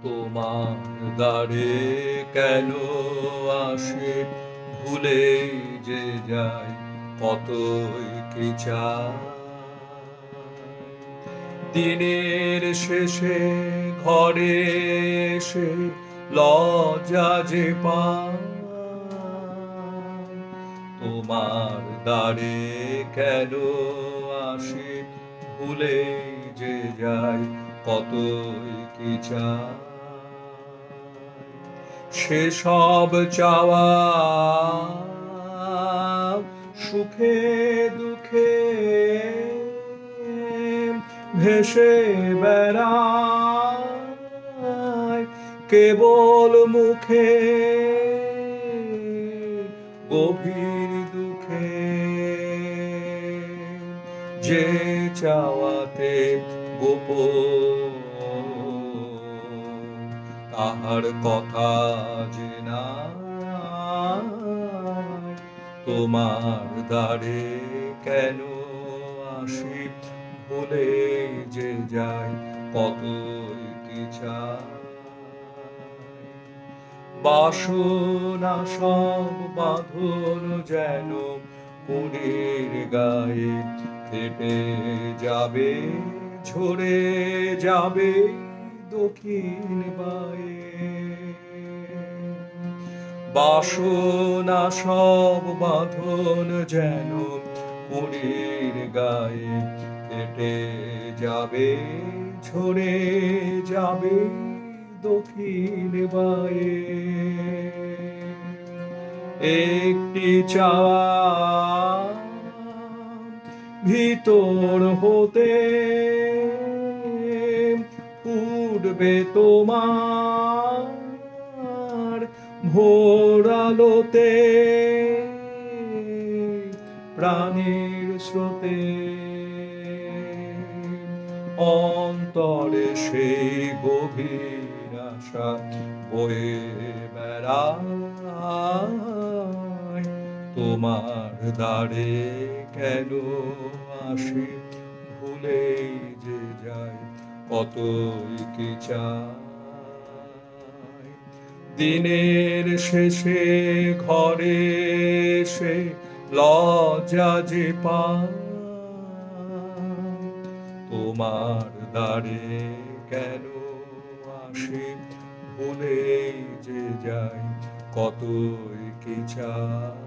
তোমার দ্বারে কেন আসে ভুলে যে যায় কতই কি চায়। দিনের শেষে ঘরে এসে লজ্জা যে পায়, তোমার দ্বারে কেন আসে ভুলে যে যায় কতই কি চায়। সেসব চাওয়া সুখে দুঃখে ভেসে বেড়ায় কেবল মুখে গভীর দুঃখে। যে চাওয়াতে গোপন তাহার কথা যে নাই, তোমার দ্বারে কেন আসি ভুলে যে যায় কতই কি চায়। বাসনা সব বাঁধন যেন মনের গায়ে কেটে যাবে, ঝরে যাবে দক্ষিণ বায়ে। বাসনা সব বাঁধন যেন মনের গায়ে কেটে যাবে, ঝরে যাবে দক্ষিণ বায়ে। একটি চাওয়া ভিতর হতে উঠবে তোমার ভোর আলোতে প্রাণের স্রোতে। অন্তরে সেই গভীর আশা বয়ে বেড়ায়, তোমার দ্বারে কেন আসে ভুলেই যে যায় কতই কি চায়। দিনের শেষে ঘরে এসে লজ্জা যে পায়, তোমার দ্বারে কেন আসে ভুলেই যে যায় কতই কি চায়।